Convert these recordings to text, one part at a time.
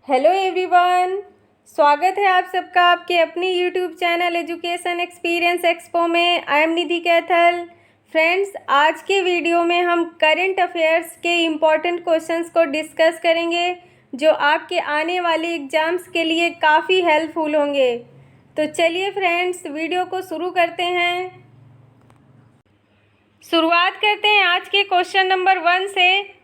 Hello everyone, स्वागत है आप सबका आपके अपनी YouTube channel Education Experience Expo में। I am Nidhi Kaithal. Friends, आज के वीडियो में हम करंट अफेयर्स के इम्पॉर्टेंट क्वेश्चंस को डिस्कस करेंगे जो आपके आने वाले एग्ज़ाम्स के लिए काफ़ी हेल्पफुल होंगे। तो चलिए फ्रेंड्स, वीडियो को शुरू करते हैं। शुरुआत करते हैं आज के क्वेश्चन नंबर 1 से।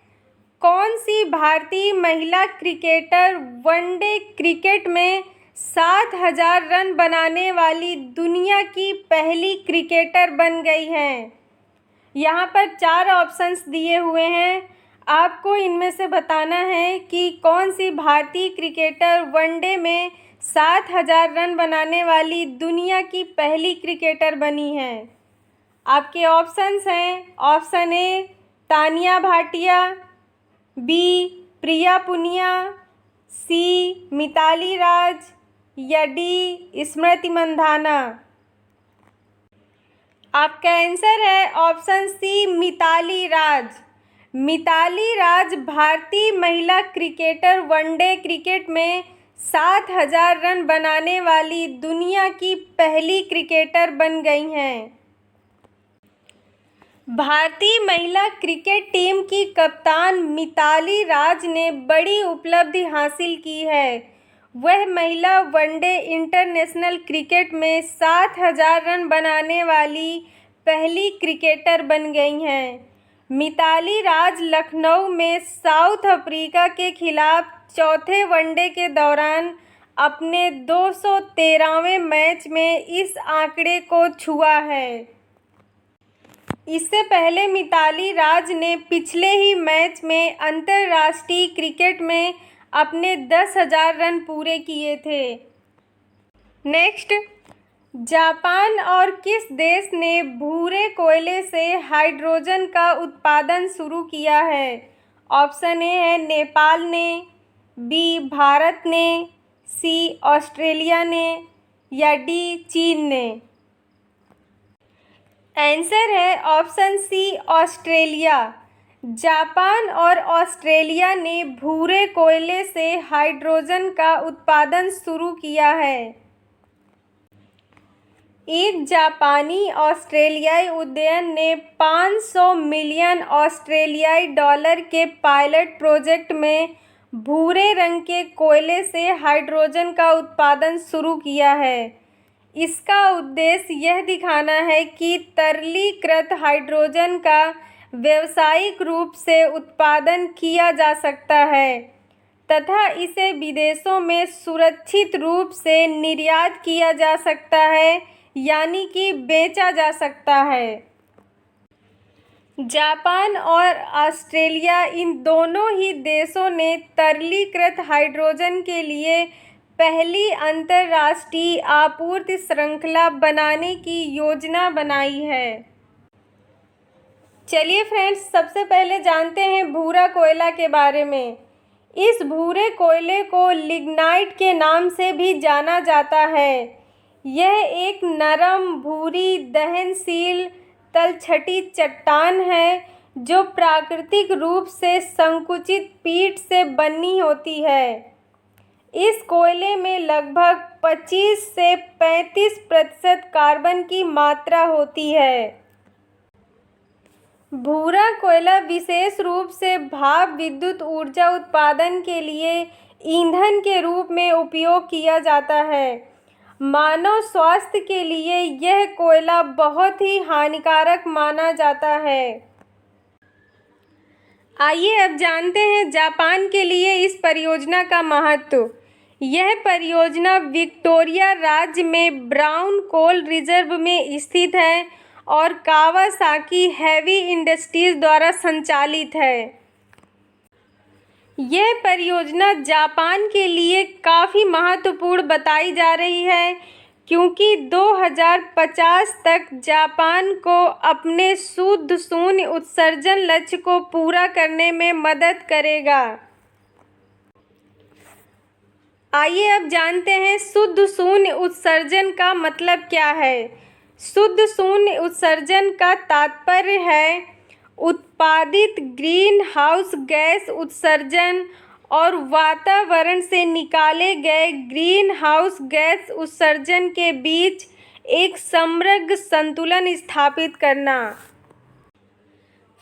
कौन सी भारतीय महिला क्रिकेटर वनडे क्रिकेट में 7,000 रन बनाने वाली दुनिया की पहली क्रिकेटर बन गई हैं? यहाँ पर 4 ऑप्शंस दिए हुए हैं। आपको इनमें से बताना है कि कौन सी भारतीय क्रिकेटर वनडे में 7,000 रन बनाने वाली दुनिया की पहली क्रिकेटर बनी है। आपके ऑप्शंस हैं। Option A Tania Bhatia, B Priya Punia, C Mithali Raj या डी स्मृति मंधाना। आपका आंसर है ऑप्शन सी मिताली राज। मिताली राज भारतीय महिला क्रिकेटर वनडे क्रिकेट में 7,000 रन बनाने वाली दुनिया की पहली क्रिकेटर बन गई हैं। भारतीय महिला क्रिकेट टीम की कप्तान मिताली राज ने बड़ी उपलब्धि हासिल की है। वह महिला वनडे इंटरनेशनल क्रिकेट में 7,000 रन बनाने वाली पहली क्रिकेटर बन गई हैं। मिताली राज लखनऊ में साउथ अफ्रीका के खिलाफ चौथे वनडे के दौरान अपने 213वें मैच में इस आंकड़े को छुआ है। इससे पहले मिताली राज ने पिछले ही मैच में अंतर्राष्ट्रीय क्रिकेट में अपने 10,000 रन पूरे किए थे। नेक्स्ट, जापान और किस देश ने भूरे कोयले से हाइड्रोजन का उत्पादन शुरू किया है? ऑप्शन ए है नेपाल ने, बी भारत ने, सी ऑस्ट्रेलिया ने या डी चीन ने। आंसर है ऑप्शन सी ऑस्ट्रेलिया। जापान और ऑस्ट्रेलिया ने भूरे कोयले से हाइड्रोजन का उत्पादन शुरू किया है। एक जापानी ऑस्ट्रेलियाई उद्यम ने 500 मिलियन ऑस्ट्रेलियाई डॉलर के पायलट प्रोजेक्ट में भूरे रंग के कोयले से हाइड्रोजन का उत्पादन शुरू किया है। इसका उद्देश्य यह दिखाना है कि तरलीकृत हाइड्रोजन का व्यावसायिक रूप से उत्पादन किया जा सकता है तथा इसे विदेशों में सुरक्षित रूप से निर्यात किया जा सकता है, यानी कि बेचा जा सकता है। जापान और ऑस्ट्रेलिया इन दोनों ही देशों ने तरलीकृत हाइड्रोजन के लिए पहली अंतर्राष्ट्रीय आपूर्ति श्रृंखला बनाने की योजना बनाई है। चलिए फ्रेंड्स, सबसे पहले जानते हैं भूरा कोयला के बारे में। इस भूरे कोयले को लिग्नाइट के नाम से भी जाना जाता है। यह एक नरम, भूरी, दहनशील तलछटी चट्टान है जो प्राकृतिक रूप से संकुचित पीठ से बनी होती है। इस कोयले में लगभग 25 से 35% कार्बन की मात्रा होती है। भूरा कोयला विशेष रूप से भाप विद्युत ऊर्जा उत्पादन के लिए ईंधन के रूप में उपयोग किया जाता है। मानव स्वास्थ्य के लिए यह कोयला बहुत ही हानिकारक माना जाता है। आइए अब जानते हैं जापान के लिए इस परियोजना का महत्व। यह परियोजना विक्टोरिया राज्य में ब्राउन कोल रिजर्व में स्थित है और कावासाकी हेवी इंडस्ट्रीज द्वारा संचालित है। यह परियोजना जापान के लिए काफ़ी महत्वपूर्ण बताई जा रही है क्योंकि 2050 तक जापान को अपने शुद्ध शून्य उत्सर्जन लक्ष्य को पूरा करने में मदद करेगा। आइए अब जानते हैं शुद्ध शून्य उत्सर्जन का मतलब क्या है। शुद्ध शून्य उत्सर्जन का तात्पर्य है उत्पादित ग्रीन हाउस गैस उत्सर्जन और वातावरण से निकाले गए ग्रीन हाउस गैस उत्सर्जन के बीच एक समग्र संतुलन स्थापित करना।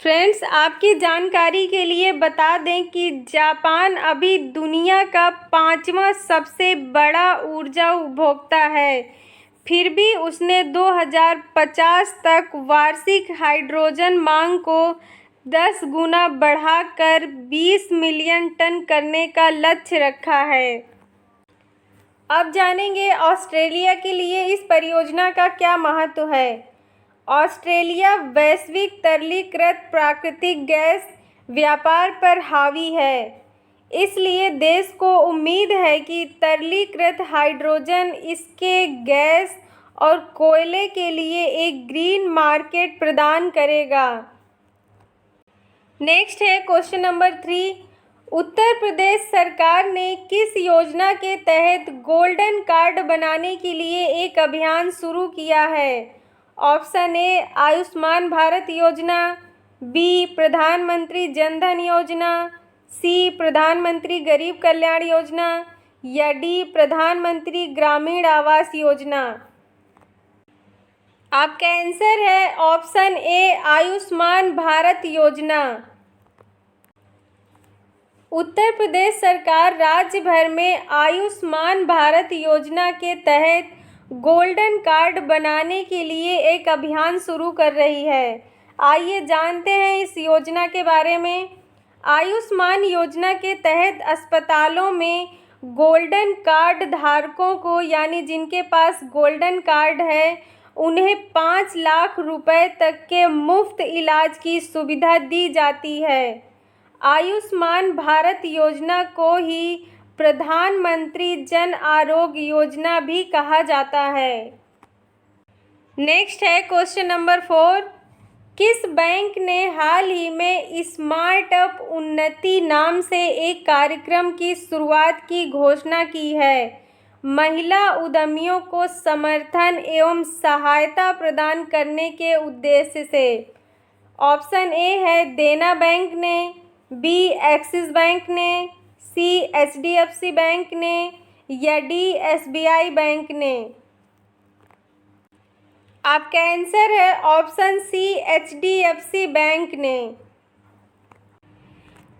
फ्रेंड्स, आपकी जानकारी के लिए बता दें कि जापान अभी दुनिया का 5वां सबसे बड़ा ऊर्जा उपभोक्ता है, फिर भी उसने 2050 तक वार्षिक हाइड्रोजन मांग को 10 गुना बढ़ाकर 20 मिलियन टन करने का लक्ष्य रखा है। अब जानेंगे ऑस्ट्रेलिया के लिए इस परियोजना का क्या महत्व है। ऑस्ट्रेलिया वैश्विक तरलीकृत प्राकृतिक गैस व्यापार पर हावी है, इसलिए देश को उम्मीद है कि तरलीकृत हाइड्रोजन इसके गैस और कोयले के लिए एक ग्रीन मार्केट प्रदान करेगा। नेक्स्ट है क्वेश्चन नंबर 3। उत्तर प्रदेश सरकार ने किस योजना के तहत गोल्डन कार्ड बनाने के लिए एक अभियान शुरू किया है। ऑप्शन ए आयुष्मान भारत योजना, बी प्रधानमंत्री जन धन योजना, सी प्रधानमंत्री गरीब कल्याण योजना या डी प्रधानमंत्री ग्रामीण आवास योजना। आपका आंसर है ऑप्शन ए आयुष्मान भारत योजना। उत्तर प्रदेश सरकार राज्य भर में आयुष्मान भारत योजना के तहत गोल्डन कार्ड बनाने के लिए एक अभियान शुरू कर रही है। आइए जानते हैं इस योजना के बारे में। आयुष्मान योजना के तहत अस्पतालों में गोल्डन कार्ड धारकों को, यानी जिनके पास गोल्डन कार्ड है, उन्हें 5 लाख रुपए तक के मुफ्त इलाज की सुविधा दी जाती है। आयुष्मान भारत योजना को ही प्रधानमंत्री जन आरोग्य योजना भी कहा जाता है। नेक्स्ट है क्वेश्चन नंबर 4। किस बैंक ने हाल ही में स्मार्ट अप उन्नति नाम से एक कार्यक्रम की शुरुआत की घोषणा की है, महिला उद्यमियों को समर्थन एवं सहायता प्रदान करने के उद्देश्य से। ऑप्शन ए है देना बैंक ने, बी एक्सिस बैंक ने, सी एचडीएफसी बैंक ने या डी एसबीआई बैंक ने। आपका आंसर है ऑप्शन सी एचडीएफसी बैंक ने।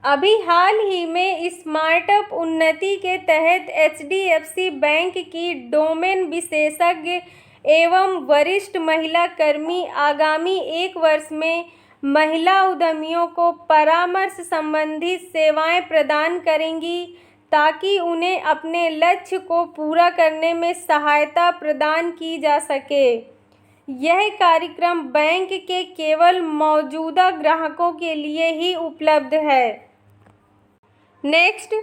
अभी हाल ही में स्मार्टअप उन्नति के तहत एचडीएफसी बैंक की डोमेन विशेषज्ञ एवं वरिष्ठ महिला कर्मी आगामी 1 वर्ष में महिला उद्यमियों को परामर्श संबंधी सेवाएं प्रदान करेंगी, ताकि उन्हें अपने लक्ष्य को पूरा करने में सहायता प्रदान की जा सके। यह कार्यक्रम बैंक के केवल मौजूदा ग्राहकों के लिए ही उपलब्ध है। नेक्स्ट,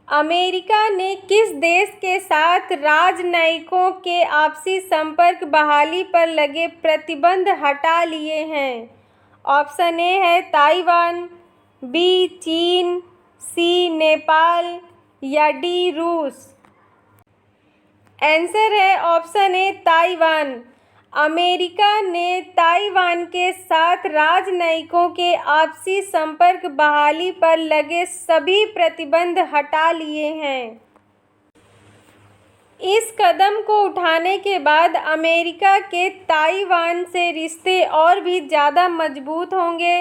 अमेरिका ने किस देश के साथ राजनयिकों के आपसी संपर्क बहाली पर लगे प्रतिबंध हटा लिए हैं। ऑप्शन ए है ताइवान, बी चीन, सी नेपाल या डी रूस। आंसर है ऑप्शन ए ताइवान। अमेरिका ने ताइवान के साथ राजनयिकों के आपसी संपर्क बहाली पर लगे सभी प्रतिबंध हटा लिए हैं। इस कदम को उठाने के बाद अमेरिका के ताइवान से रिश्ते और भी ज़्यादा मजबूत होंगे।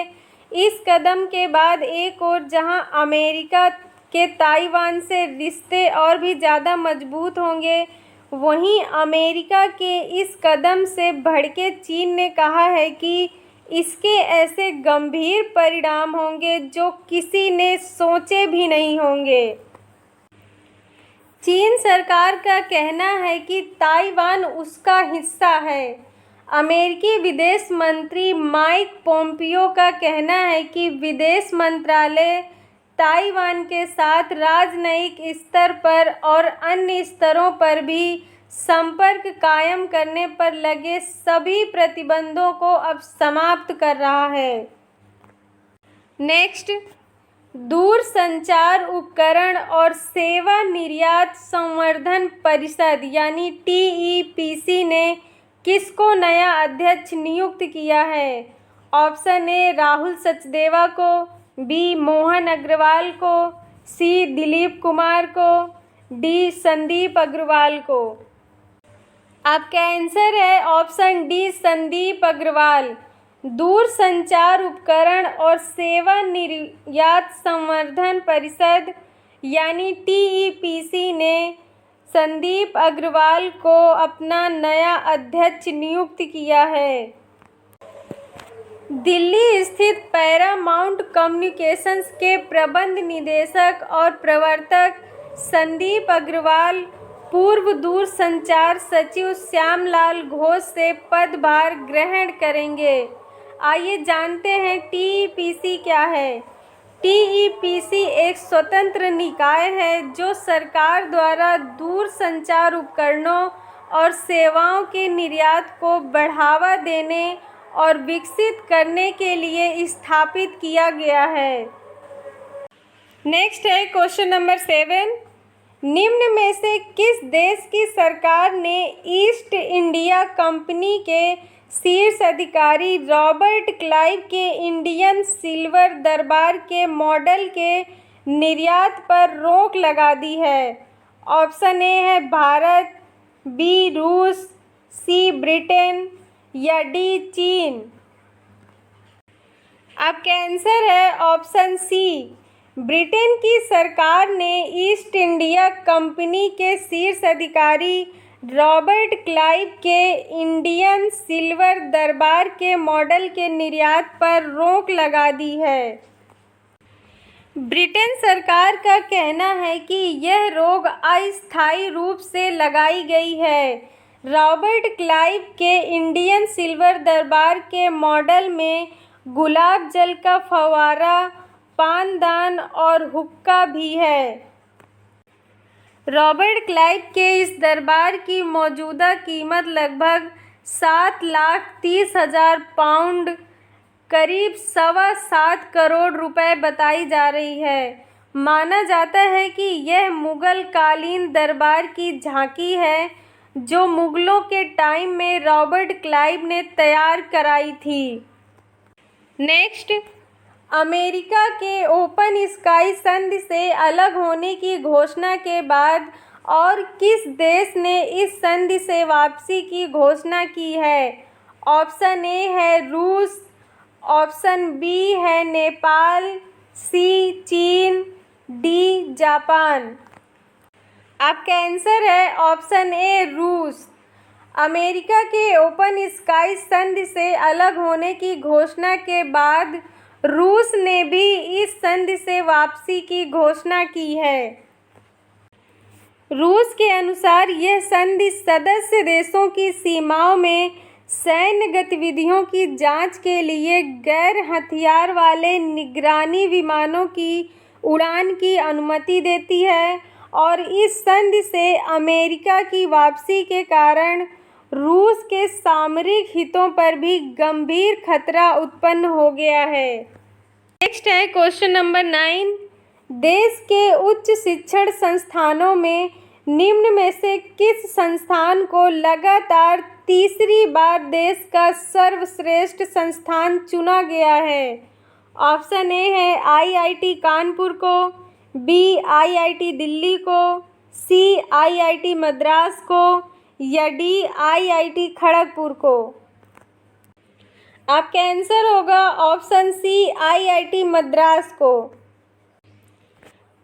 इस कदम के बाद एक और जहां अमेरिका के ताइवान से रिश्ते और भी ज़्यादा मजबूत होंगे, वहीं अमेरिका के इस कदम से भड़के चीन ने कहा है कि इसके ऐसे गंभीर परिणाम होंगे जो किसी ने सोचे भी नहीं होंगे। चीन सरकार का कहना है कि ताइवान उसका हिस्सा है। अमेरिकी विदेश मंत्री माइक पोम्पियो का कहना है कि विदेश मंत्रालय ताइवान के साथ राजनयिक स्तर पर और अन्य स्तरों पर भी संपर्क कायम करने पर लगे सभी प्रतिबंधों को अब समाप्त कर रहा है। नेक्स्ट, दूरसंचार उपकरण और सेवा निर्यात संवर्धन परिषद यानी टीईपीसी ने किसको नया अध्यक्ष नियुक्त किया है। ऑप्शन ए राहुल सचदेवा को, बी मोहन अग्रवाल को, सी दिलीप कुमार को, डी संदीप अग्रवाल को। आपका आंसर है ऑप्शन डी संदीप अग्रवाल। दूरसंचार उपकरण और सेवा निर्यात संवर्धन परिषद यानी TEPC ने संदीप अग्रवाल को अपना नया अध्यक्ष नियुक्त किया है। दिल्ली स्थित पैरामाउंट कम्युनिकेशंस के प्रबंध निदेशक और प्रवर्तक संदीप अग्रवाल पूर्व दूरसंचार सचिव श्यामलाल घोष से पदभार ग्रहण करेंगे। आइए जानते हैं TEPC क्या है। TEPC एक स्वतंत्र निकाय है जो सरकार द्वारा दूरसंचार उपकरणों और सेवाओं के निर्यात को बढ़ावा देने और विकसित करने के लिए स्थापित किया गया है। नेक्स्ट है क्वेश्चन नंबर 7। निम्न में से किस देश की सरकार ने ईस्ट इंडिया कंपनी के शीर्ष अधिकारी रॉबर्ट क्लाइव के इंडियन सिल्वर दरबार के मॉडल के निर्यात पर रोक लगा दी है? ऑप्शन ए है भारत, बी रूस, सी ब्रिटेन या डी चीन। आपका आंसर है ऑप्शन सी। ब्रिटेन की सरकार ने ईस्ट इंडिया कंपनी के शीर्ष अधिकारी रॉबर्ट क्लाइव के इंडियन सिल्वर दरबार के मॉडल के निर्यात पर रोक लगा दी है। ब्रिटेन सरकार का कहना है कि यह रोक अस्थायी रूप से लगाई गई है। रॉबर्ट क्लाइव के इंडियन सिल्वर दरबार के मॉडल में गुलाब जल का फव्वारा, पानदान और हुक्का भी है। रॉबर्ट क्लाइव के इस दरबार की मौजूदा कीमत लगभग 7,30,000 पाउंड करीब 7.25 करोड़ रुपए बताई जा रही है। माना जाता है कि यह मुगल कालीन दरबार की झांकी है जो मुगलों के टाइम में रॉबर्ट क्लाइव ने तैयार कराई थी। नेक्स्ट, अमेरिका के ओपन स्काई संधि से अलग होने की घोषणा के बाद और किस देश ने इस संधि से वापसी की घोषणा की है? ऑप्शन ए है रूस, ऑप्शन बी है नेपाल, सी चीन, डी जापान। आपका आंसर है ऑप्शन ए रूस। अमेरिका के ओपन स्काई संधि से अलग होने की घोषणा के बाद रूस ने भी इस संधि से वापसी की घोषणा की है। रूस के अनुसार यह संधि सदस्य देशों की सीमाओं में सैन्य गतिविधियों की जांच के लिए गैर हथियार वाले निगरानी विमानों की उड़ान की अनुमति देती है और इस संधि से अमेरिका की वापसी के कारण रूस के सामरिक हितों पर भी गंभीर खतरा उत्पन्न हो गया है। नेक्स्ट है क्वेश्चन नंबर 9। देश के उच्च शिक्षण संस्थानों में निम्न में से किस संस्थान को लगातार तीसरी बार देश का सर्वश्रेष्ठ संस्थान चुना गया है? ऑप्शन ए है IIT कानपुर को, बी IIT दिल्ली को, सी IIT मद्रास को या डी IIT खड़गपुर को। आपका आंसर होगा ऑप्शन सी IIT मद्रास को।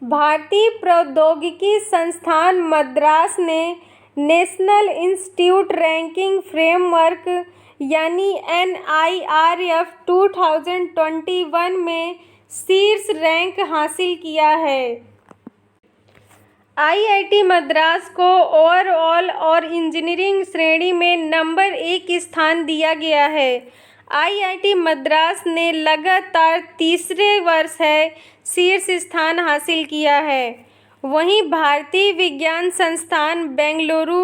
भारतीय प्रौद्योगिकी संस्थान मद्रास ने नेशनल इंस्टीट्यूट रैंकिंग फ्रेमवर्क यानी NIRF 2021 में शीर्ष रैंक हासिल किया है। IIT मद्रास को ओवरऑल और इंजीनियरिंग श्रेणी में नंबर 1 स्थान दिया गया है। IIT मद्रास ने लगातार तीसरे वर्ष है शीर्ष स्थान हासिल किया है। वहीं भारतीय विज्ञान संस्थान बेंगलुरु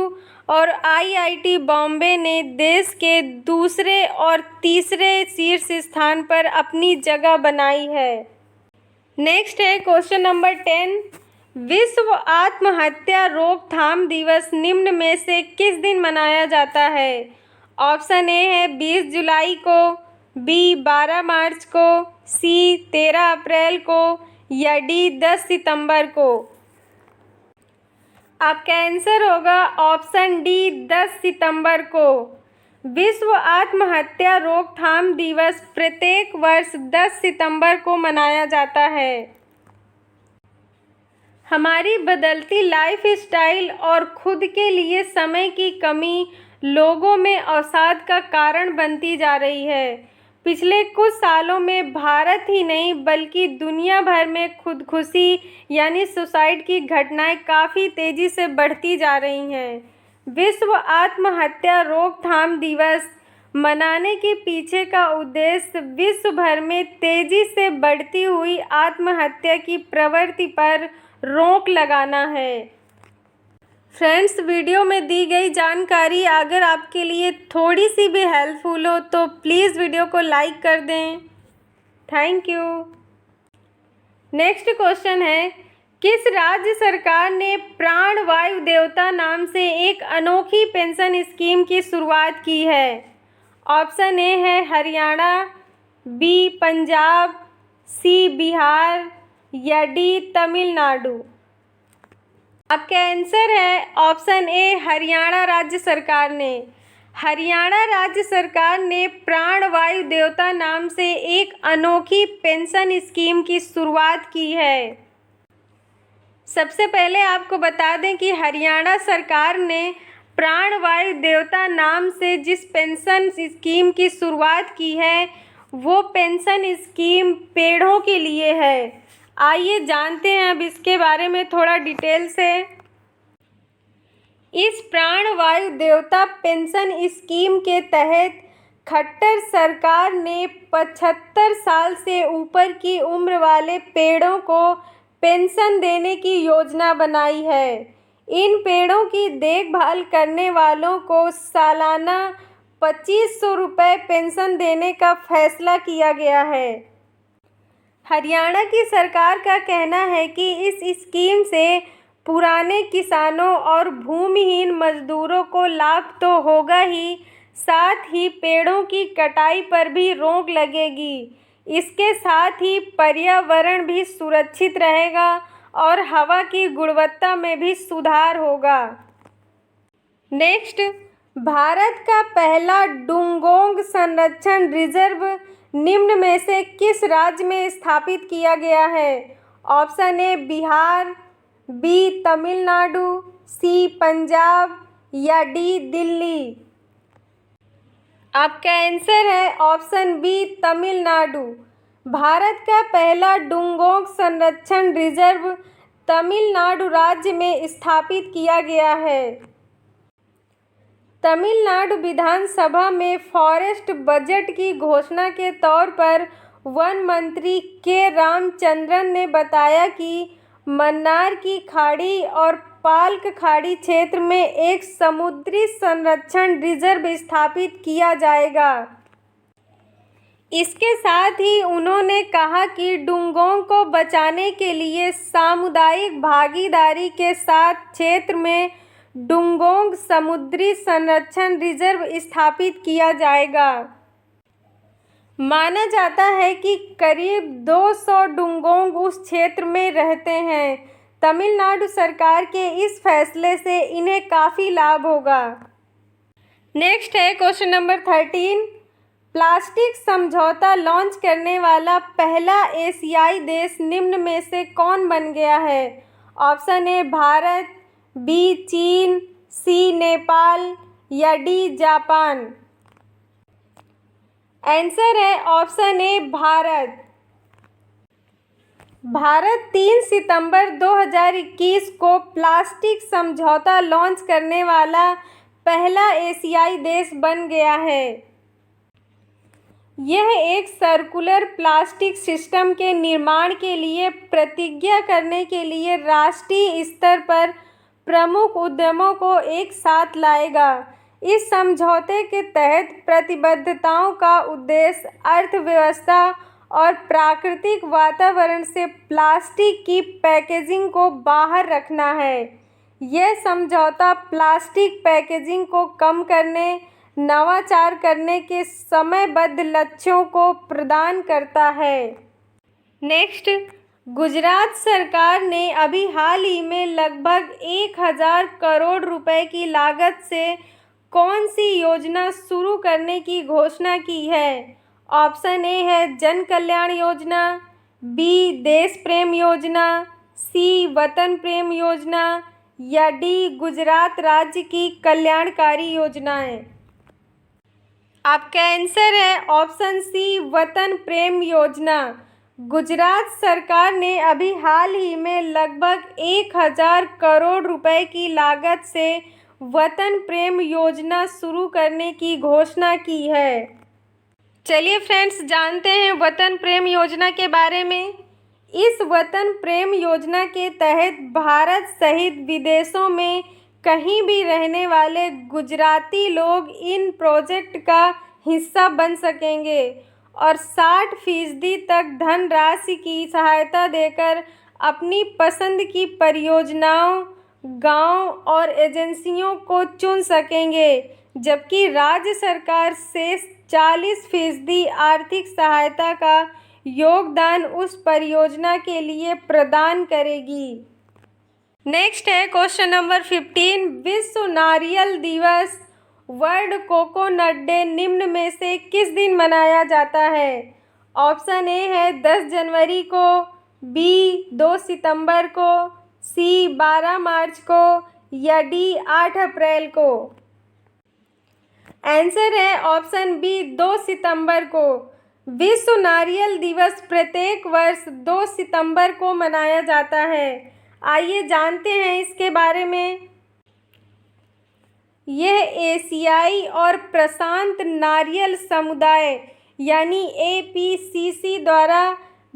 और IIT बॉम्बे ने देश के दूसरे और तीसरे शीर्ष स्थान पर अपनी जगह बनाई है। नेक्स्ट है क्वेश्चन नंबर 10। विश्व आत्महत्या रोकथाम दिवस निम्न में से किस दिन मनाया जाता है? ऑप्शन ए है 20 जुलाई को, बी 12 मार्च को, सी 13 अप्रैल को या डी 10 सितंबर को? आपका आंसर होगा ऑप्शन डी 10 सितंबर को। विश्व आत्महत्या रोकथाम दिवस प्रत्येक वर्ष 10 सितंबर को मनाया जाता है। हमारी बदलती लाइफस्टाइल और खुद के लिए समय की कमी लोगों में अवसाद का कारण बनती जा रही है। पिछले कुछ सालों में भारत ही नहीं बल्कि दुनिया भर में खुदकुशी यानी सुसाइड की घटनाएं काफ़ी तेज़ी से बढ़ती जा रही हैं। विश्व आत्महत्या रोकथाम दिवस मनाने के पीछे का उद्देश्य विश्व भर में तेज़ी से बढ़ती हुई आत्महत्या की प्रवृत्ति पर रोक लगाना है। फ्रेंड्स, वीडियो में दी गई जानकारी अगर आपके लिए थोड़ी सी भी हेल्पफुल हो तो प्लीज़ वीडियो को लाइक कर दें। Thank you. नेक्स्ट क्वेश्चन है, किस राज्य सरकार ने प्राण वायु देवता नाम से एक अनोखी पेंशन स्कीम की शुरुआत की है? ऑप्शन ए है हरियाणा, बी पंजाब, सी बिहार या डी तमिलनाडु। आपका आंसर है ऑप्शन ए हरियाणा राज्य सरकार ने। हरियाणा राज्य सरकार ने प्राण वायु देवता नाम से एक अनोखी पेंशन स्कीम की शुरुआत की है। सबसे पहले आपको बता दें कि हरियाणा सरकार ने प्राण वायु देवता नाम से जिस पेंशन स्कीम की शुरुआत की है वो पेंशन स्कीम पेड़ों के लिए है। आइए जानते हैं अब इसके बारे में थोड़ा डिटेल से। इस प्राण वायु देवता पेंशन स्कीम के तहत खट्टर सरकार ने 75 साल से ऊपर की उम्र वाले पेड़ों को पेंशन देने की योजना बनाई है। इन पेड़ों की देखभाल करने वालों को सालाना 2500 रुपये पेंशन देने का फैसला किया गया है। हरियाणा की सरकार का कहना है कि इस स्कीम से पुराने किसानों और भूमिहीन मजदूरों को लाभ तो होगा ही, साथ ही पेड़ों की कटाई पर भी रोक लगेगी। इसके साथ ही पर्यावरण भी सुरक्षित रहेगा और हवा की गुणवत्ता में भी सुधार होगा। नेक्स्ट, भारत का पहला डुंगोंग संरक्षण रिजर्व निम्न में से किस राज्य में स्थापित किया गया है? Option A Bihar, B Tamil Nadu, C Punjab या डी दिल्ली। आपका आंसर है ऑप्शन बी तमिलनाडु। भारत का पहला डुंगोंग संरक्षण रिजर्व तमिलनाडु राज्य में स्थापित किया गया है। तमिलनाडु विधानसभा में फॉरेस्ट बजट की घोषणा के तौर पर वन मंत्री के रामचंद्रन ने बताया कि मन्नार की खाड़ी और पाल्क खाड़ी क्षेत्र में एक समुद्री संरक्षण रिजर्व स्थापित किया जाएगा। इसके साथ ही उन्होंने कहा कि डुंगोंग को बचाने के लिए सामुदायिक भागीदारी के साथ क्षेत्र में डुंगोंग समुद्री संरक्षण रिजर्व स्थापित किया जाएगा। माना जाता है कि करीब 200 डुंगोंग उस क्षेत्र में रहते हैं। तमिलनाडु सरकार के इस फैसले से इन्हें काफ़ी लाभ होगा। नेक्स्ट है क्वेश्चन नंबर 13। प्लास्टिक समझौता लॉन्च करने वाला पहला एशियाई देश निम्न में से कौन बन गया है? ऑप्शन ए भारत, बी चीन, सी नेपाल या डी जापान। आंसर है ऑप्शन ए भारत। भारत 3 सितंबर 2021 को प्लास्टिक समझौता लॉन्च करने वाला पहला एशियाई देश बन गया है। यह एक सर्कुलर प्लास्टिक सिस्टम के निर्माण के लिए प्रतिज्ञा करने के लिए राष्ट्रीय स्तर पर प्रमुख उद्यमों को एक साथ लाएगा। इस समझौते के तहत प्रतिबद्धताओं का उद्देश्य अर्थव्यवस्था और प्राकृतिक वातावरण से प्लास्टिक की पैकेजिंग को बाहर रखना है। यह समझौता प्लास्टिक पैकेजिंग को कम करने, नवाचार करने के समयबद्ध लक्ष्यों को प्रदान करता है। नेक्स्ट, गुजरात सरकार ने अभी हाल ही में लगभग 1000 करोड़ रुपए की लागत से कौन सी योजना शुरू करने की घोषणा की है? ऑप्शन ए है जन कल्याण योजना, बी देश प्रेम योजना, सी वतन प्रेम योजना या डी गुजरात राज्य की कल्याणकारी योजनाएं। आपका आंसर है ऑप्शन सी वतन प्रेम योजना। गुजरात सरकार ने अभी हाल ही में लगभग 1000 करोड़ रुपए की लागत से वतन प्रेम योजना शुरू करने की घोषणा की है। चलिए फ्रेंड्स, जानते हैं वतन प्रेम योजना के बारे में। इस वतन प्रेम योजना के तहत भारत सहित विदेशों में कहीं भी रहने वाले गुजराती लोग इन प्रोजेक्ट का हिस्सा बन सकेंगे और 60% तक धनराशि की सहायता देकर अपनी पसंद की परियोजनाओं, गांव और एजेंसियों को चुन सकेंगे, जबकि राज्य सरकार शेष 40% आर्थिक सहायता का योगदान उस परियोजना के लिए प्रदान करेगी। नेक्स्ट है क्वेश्चन नंबर 15। विश्व नारियल दिवस वर्ल्ड कोकोनट डे निम्न में से किस दिन मनाया जाता है? ऑप्शन ए है 10 जनवरी को, बी 2 सितंबर को, सी 12 मार्च को या डी 8 अप्रैल को। आंसर है ऑप्शन बी 2 सितंबर को। विश्व नारियल दिवस प्रत्येक वर्ष 2 सितंबर को मनाया जाता है। आइए जानते हैं इसके बारे में। यह एशियाई और प्रशांत नारियल समुदाय यानी APCC द्वारा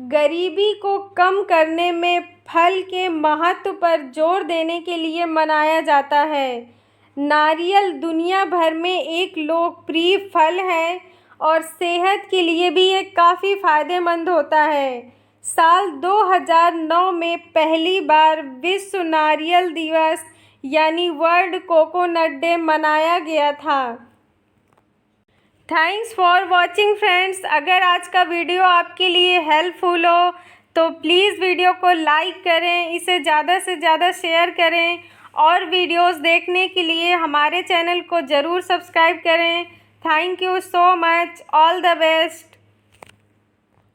गरीबी को कम करने में फल के महत्व पर जोर देने के लिए मनाया जाता है। नारियल दुनिया भर में एक लोकप्रिय फल है और सेहत के लिए भी ये काफ़ी फायदेमंद होता है। साल 2009 में पहली बार विश्व नारियल दिवस यानी वर्ल्ड कोकोनट डे मनाया गया था। Thanks for watching friends. अगर आज का वीडियो आपके लिए हेल्पफुल हो तो प्लीज़ वीडियो को लाइक करें, इसे ज़्यादा से ज़्यादा शेयर करें और वीडियोस देखने के लिए हमारे चैनल को ज़रूर सब्सक्राइब करें। Thank you so much. All the best.